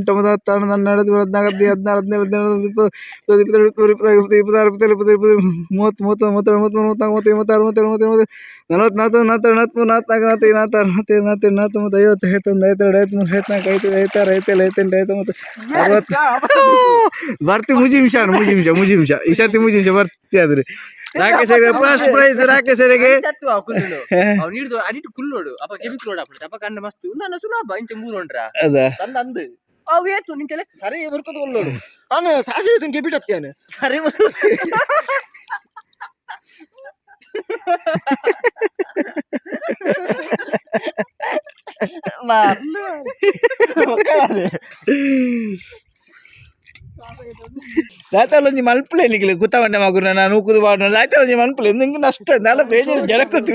8 9 10 11 12 13 14 15 16 17 18 19 20 ಬರ್ತಿ ಮುಜಿಂಶ ಈ ಸರ್ತಿ ಮುಜಿಂಶ ಬರ್ತಿ ಆದ್ರೆ ರಾಕೇಶ್ ಫಸ್ಟ್ ಪ್ರೈಸ್ ರಾಕೇಶ್ సరే ఎవరికి కొల్లోడు అన్న సాసి కెపిటత్యాను సరే ದಾತಲ್ಲೊಂಜಿ ಮಲ್ಪಲೆ ನಿಕ್ಲೆ ಕೂತವಂಡೆ ಮಗುನ ನಾನು ಕೂದು ಬಾಡ ದಾತಲ್ಲೊಂಜಿ ಮಲ್ಪಲೆ ನಿಂಗೆ ನಷ್ಟ ನಾಲ ಬೇಜಾರು ಜಡಕತ್ತು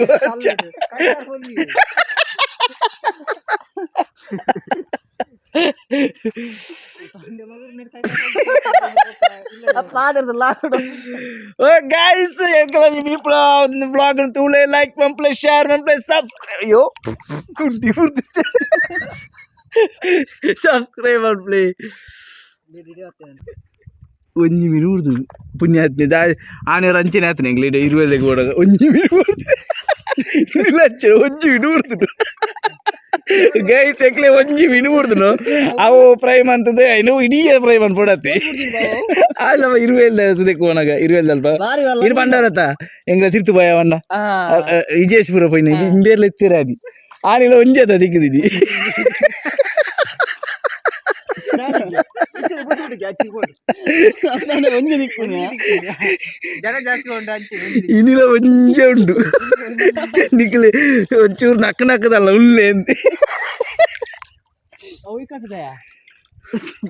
guys encourage people on the vlog and to like play share and play subscribe yo subscribe and play ಒಂಜಿ ಮೀನು ಉರ್ದು ಪುಣ್ಯಾತ್ಮೆ ದಾ ಆನೆ ರಂಚನೆ ಆತನೆ ಎಂಗ್ಲೇಡ್ 20 ಓಡಾಗ ಒಂಜಿ ಮೀನು ಲಕ್ಷ ಒಂಜಿ ಮೀನು ಉರ್ದು ಗೈಸ್ ಎಕ್ಲೆ ಒಂಜಿ ಮೀನು ಉರ್ದು ಅವು ಫ್ರೈ ಮಂತದೆ ಐನು ಇಡೀ ಫ್ರೈ ಮನ್ ಪೊಡತ್ತೆ ಅಲ್ಲ 20 ಸದಕ್ಕೆ ಓನಾಗ 20 ಅಲ್ಪ ಇರು ಬಂಡವರತ್ತ ಎಂಗ್ಲ ತಿರ್ತು ಬಾಯ ವಣ್ಣ ವಿಜಯೇಶ್ವರ ಪೈನ ಇಂಬೇರ್ಲ ಎತ್ತಿರಾನಿ ಆನೆಲ ಒಂಜಿ ಅದ ದಿಕ್ಕಿದೀನಿ ಇನ್ನಿಲ ಒಂಜ ಉಂಟು ನಿಕ್ಲೆ ಒಂಚೂರು ನಕ್ಕ ನಕ್ಕದಲ್ಲ ಉಳ್ಳೆ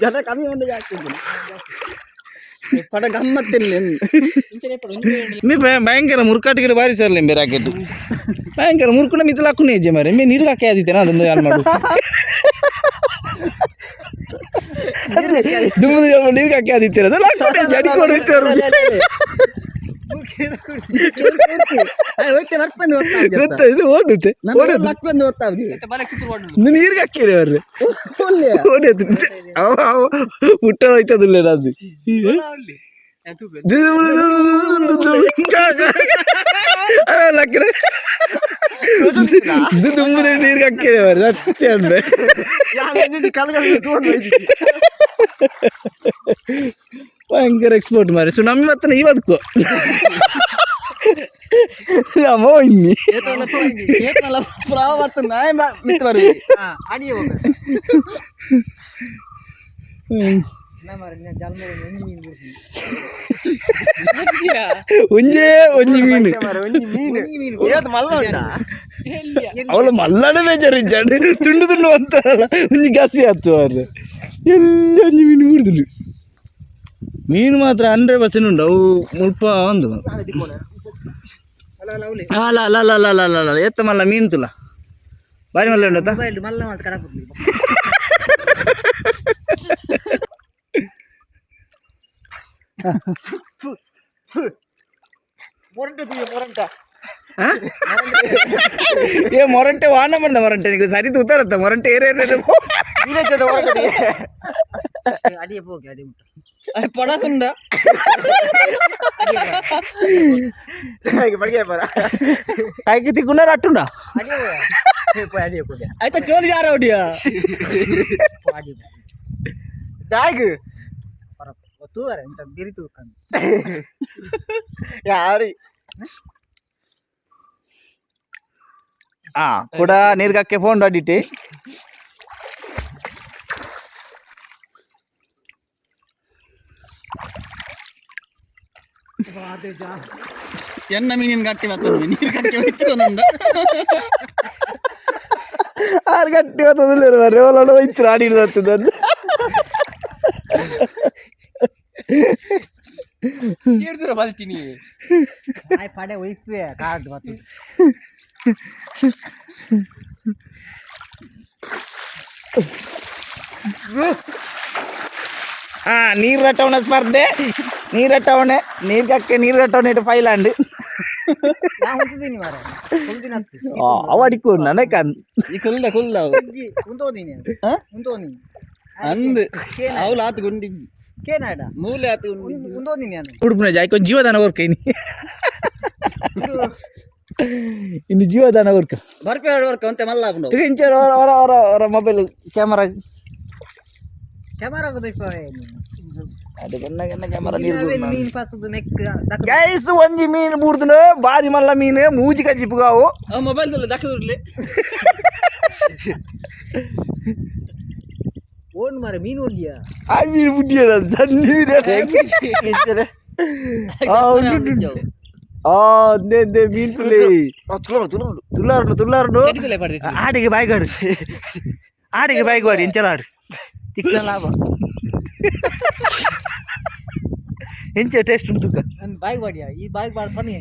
ಜನ ಕಮ್ಮಿ ಉಂಟು ಜಾಸ್ತಿ ಪಡ ಗಮ್ಮತ್ತಿಲ್ಲ ಭಯಂಕರ ಮುರುಕಾಟಿಗೆ ಬಾರಿ ಸರ್ಲೆ ಎಂಬೆ ರಾಕೆಟ್ ಭಯಂಕರ ಮುರುಕುನ ಮಿತ್ತಲ ಹಾಕು ಹೆಜ್ಜೆ ಮಾರೆ ಮೇ ನೀರು ಹಾಕಿ ಆದಿತ್ತೇನ ಅದೊಂದು ಯಾರು ಮಾಡು ದುಮ್ಮದ ನೀರು ಹಾಕಿ ಆದಿತ್ತೀರ ಅದೆಲ್ಲ ಹಾಕೊಂಡು ಜಡಿ ಕೊಡುತ್ತೇರು ಇದು ಓಡುತ್ತೆ ನೀರಿಗೆ ಹಾಕಿರಿ ಅವ್ರೆ ಪುಟ್ಟ ಹೋಯ್ತದಿಲ್ಲ ಅದು ದುಮ್ಮದ ನೀರಿಗೆ ಹಾಕಿರಿ ಅವ್ರೆ ಸತ್ಯ ಅಂದ್ರೆ ಭಯಂಕರ ಎಕ್ಸ್ಪೋರ್ಟ್ ಮಾರಿ ಸುನಾಮಿ ಮತ್ತನ ಇವತ್ಕೋ ಅಮ್ಮ ಇನ್ನಿ ಒಂಜೇ ಒಂಜಿ ಮೀನು ಅವಳು ಮಲ್ಲಾಡ ಬೇಜಾರು ಜಡ ತುಂಡು ತುಂಡು ಅಂತಾರಲ್ಲ ಒಂಜಿ ಗಸಿ ಆಯ್ತು ಅವ್ರು ಎಲ್ಲಿ ಒಂಜಿ ಮೀನು ಹುಡ್ದು ಮೀನು ಮಾತ್ರ 100% ಉಂಟು ಅವು ಮುಲ್ಪ ಒಂದು ಅಲ್ಲ ಅಲ್ಲ ಅಲ್ಲ ಅಲ್ಲ ಅಲ್ಲ ಅಲ್ಲ ಎತ್ತ ಮಲ್ಲ ಮೀನು ತುಲ ಬಾರಿ ಮಲ್ಲ ಉಂಟ ಏ ಮೊರಂಟೆ ವಾಣ ಬಂದ ಮೊರಂಟೆ ನಿಮಗೆ ಸರಿ ತೂತಾರತ್ತ ಮೊರಂಟೆ ಏರೇ ಅಡಿಯ ಹೋಗಿ ಅಡಿ ಪಡಸುಂಡ ಕಾಯ್కి తిక్కున్నారు అట్టుండా అయితే చోలి జారా ఒడియా దాగ్ ತೂವರೆ ಎಂತ ಬಿರಿ ತೂಕಂತ ಯಾರಿ ಕೂಡ ನೀರ್ಗಕ್ಕೆ ಫೋನ್ ಅಡಿಟಿ ಎನ್ನ ಮೀನಿನ ಗಟ್ಟಿ ಬರ್ತದೆ ನೀರು ಗಟ್ಟಿ ಹೋಯ್ತು ಆರು ಗಟ್ಟಿ ಬರ್ತದಿಲ್ಲ ರೋಲೋಡು ಹೋಯ್ತು ಆಡಿಡ್ದು ಬರ್ತದನ್ನು ಕೇಳ್ತೀರ ಬರ್ತೀನಿ ಪಡೆ ಹೋಯ್ತುವೆ ಕಾರ್ಡ್ ಬರ್ತದೆ ನೀರು ರಟ್ಟವಣ ಸ್ಪರ್ಧೆ ನೀರು ರಟ್ಟವಣೆ ನೀರ್ಗಕ್ಕೆ ನೀರು ರಟ್ಟವಣೆ ಇಟ್ಟು ಫೈಲಾಂಡ್ ಅವಡಿಕು ನನಕ ಈ ಕುಲ್ಲ ಕುಲ್ಲ ಅಂದ್ ಅವಳು ಆತು ಗುಂಡಿದ್ದಿ ಮೂಲೆ ಆತು ಉಡುಪುನ ಜಾಯ್ಕೊಂಡು ಜೀವದಾನ ಓರ್ಕೈನಿ ಇನ್ನು ಜೀವದಾನ ಓರ್ಕ ಬರ್ಪೆ ವರ್ಕ ಅಂತ ಮಲ್ಲ ಇಂಚರ್ ಅವರ ಮೊಬೈಲ್ ಕ್ಯಾಮರಾ ಅದು ಬಂದಾಗ ಕ್ಯಾಮರಾ ಗೈಸ್ ಒಂಜಿ ಮೀನು ಬೂಡ್ದು ಬಾರಿ ಮಲ್ಲ ಮೀನು ಮೂಜಿ ಕಜ್ಜಿಪುಗಾವು ಮೊಬೈಲ್ ದಕ್ಕದುಡ್ಲಿ ಓನ್ ಮಾರೆ ಮೀನು ಹೊಡ್ಲಿಯಾ ಆ ಮೀನು ಬುಡ್ಡಿಯ ಮೀನು ತುಲಿ ತುಲ್ಲಾರು ಆಡಿಗೆ ಬಾಯ್ಗಾಡು ಆಡಿಗೆ ಬಾಯ್ಗಾಡಿ ಎಂಚಲಾಡು ತಿಕ್ಕ ಲಾಭ ಎಂಚ ಟೇಸ್ಟ್ ಉಂಟು ಬಾಯ್ಗೆ ಬಾಡಿಯಾ ಈ ಬಾಯ್ಗೆ ಬಾಡ್ ಪನಿ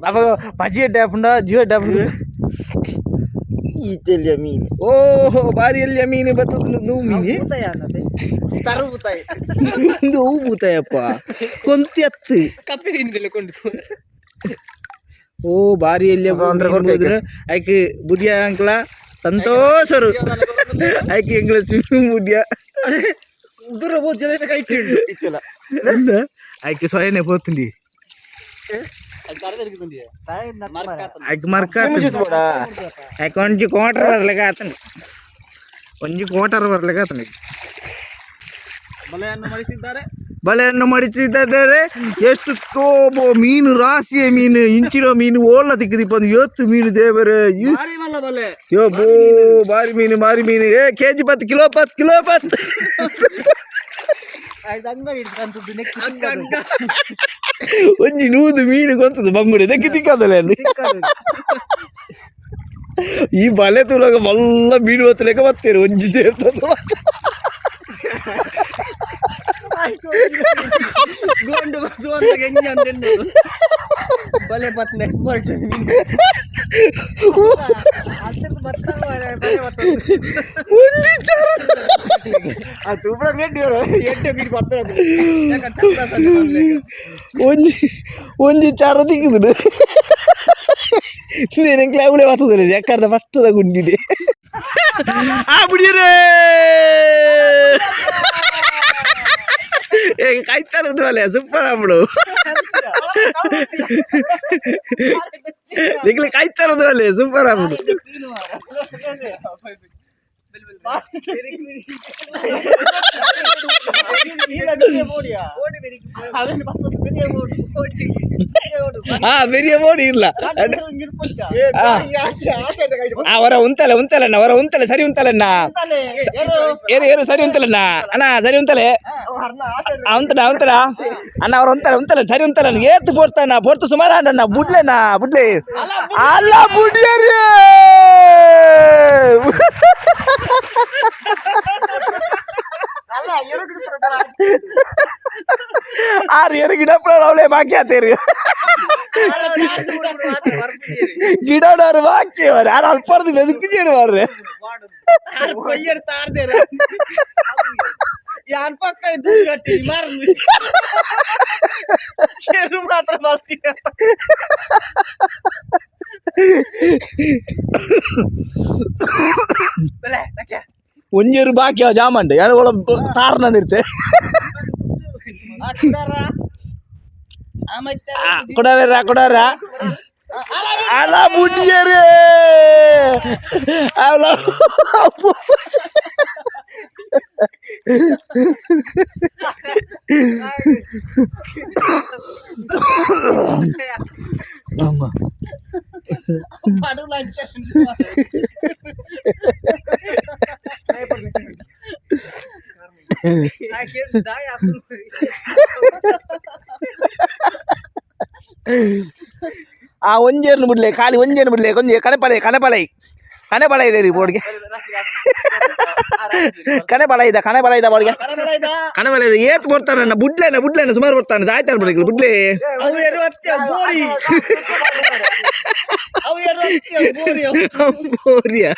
ಅವಾಗ ಪಜಿ ಅಡ್ಡ ಜೀವ ಅಡ್ಡ ಈಚೆಲ್ಲಿಯ ಮೀನು ಓಹೋ ಬಾರಿಯಲ್ಲಿಯ ಮೀನು ಬರ್ತದ ನೋವು ಮೀನು ತರುಬುತ್ತಾಯಿ ನೋವು ಬೂತಾಯಪ್ಪ ಕೊಂತಿ ಅತ್ತು ಕಪ್ಪೆ ಕೊಂಡು ಓ ಬಾರಿಯಲ್ಲಿಯ ಆಯ್ಕೆ ಬುಡಿಯ ಅಂಕಲ ಸಂತೋಷರು ಆಯ್ಕೆ ಎಂಗ್ಲ ಸ್ವಿಮ್ಮಿಂಗ್ ಬುಡಿಯ ದೂರ ಬಹು ಜನ ಕೈಟ್ ಆಯ್ಕೆ ಸ್ವಯನೇ పోతుంది ಆಯ್ಕೆ ಮರ್ಕ ಆಯ್ಕೆ ಒಂಜಿ ಕೋಟರ್ ಬರ್ಲಿಕ್ಕೆ ಆತನ ಒಂಜಿ ಕೋಟರ್ ಬರ್ಲಿಕ್ಕೆ ಆತನ ಬಲೆಯನ್ನು ಮಡಿಸಿದ್ದಾರೆ ಎಷ್ಟು ಕೋಬೋ ಮೀನು ರಾಸಿಯ ಮೀನು ಇಂಚಿರೋ ಮೀನು ಓಲ್ಲ ತಿಕ್ಕದಿ ಬಂದು ಎತ್ತು ಮೀನು ದೇವರೇ ಯೋ ಬೋ ಬಾರಿ ಮೀನು ಏ ಕೆಜಿ 10 ಕಿಲೋ 10 ಒಂಜಿ ನೂದು ಮೀನು ಗೊಂತದ ಬಂಗುಡೆ ದಕ್ಕಿ ತಿಕ್ಕದಲ್ಲ ಈ ಬಲೆ ತುಲಾಗ ಮಲ್ಲ ಮೀನು ಹೊತ್ತ ಲೆಕ್ಕ ಬರ್ತೇನೆ ಒಂಜಿ ದೇವತದ ಬಲೆ ಬತ್ತ ಎಕ್ಸ್ಪರ್ಟ್ ಒಂಜಿ ಚಾರ ತಿಕ್ಕಿದ್ರು నేను క్లౌలే వస్తుంది ఎక్కడ ఫస్ట్ గుండి ಬಿಡಿಯರೇ ಕಾಯ್ತಾರದು ಅಲ್ಲೇ ಸೂಪರ್ ಆಗ್ಬಿಡು ನಿಗ್ಲಿ ಕಾಯ್ತಾರದು ಅಲ್ಲೇ ಸೂಪರ್ ಆಗ್ಬಿಡು ಬೆರಿಯ ಬೋಡಿ ಇಲ್ಲ ಅವರ ಉಂತಲೆ ಸರಿ ಉಂತಲಣ್ಣ ಏರು ಸರಿ ಉಂತಲಣ್ಣ ಅಣ್ಣ ಸರಿ ಉಂತಲೆ ಉಂತಡ ಅಣ್ಣ ಅವರ ಉಂತಲೆ ಸರಿ ಉಂತಲ ಏತು ಪೋರ್ತು ಸುಮಾರು ಅಣ್ಣ ಬುಡ್ಲೆ ಅಲ್ಲ ಬುಡ್ಯರಿ ಆರು ಏರು ಗಿಡ ಅವಳೆ ಬಾಕಿ ಆತೇರಿ ಗಿಡನವ್ರು ಬಾಕಿ ಅವ್ರು ಯಾರು ಅಲ್ಪರ್ದು ಬೆದಕಿದ್ದೀರಿ ಅವ್ರೆ ಯಾನ್ ಪಕ್ಕ ಮಾತ್ರ ಒಂಜೇರು ಬಾಕಿ ಜಾಮಂಡ್ ಯಾರು ತಾರ್ನಂದಿರ್ತೆ ಕೊಡವೇರ Ala budiyero. Ala. Mama. Padu lancar. Akhir dah aku. ಒಂಜೇರ್ನು ಬಿಡ್ಲೆ ಖಾಲಿ ಒಂಜೇನು ಬಿಡ್ಲೆ ಕೊಂಚ ಕಣೆ ಇದೆ ಬೋರ್ಡ್ಗೆ ಕಣೆ ಬಲ ಇದ ಬೋರ್ಡ್ಗೆ ಕಣೆ ಬಲ ಇದೆ ಏತ್ ಬರ್ತಾನ ಬುಡ್ಲೇನ ಸುಮಾರು ಬರ್ತಾನೆ ಆಯ್ತಾರ ಬಿಡ್ಲಿ ಬುಡ್ಲೆ ಬೋರಿಯ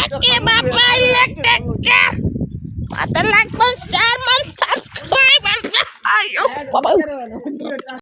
Okay, bye-bye. Take care. Like, share, subscribe. ಅಯ್ಯೋ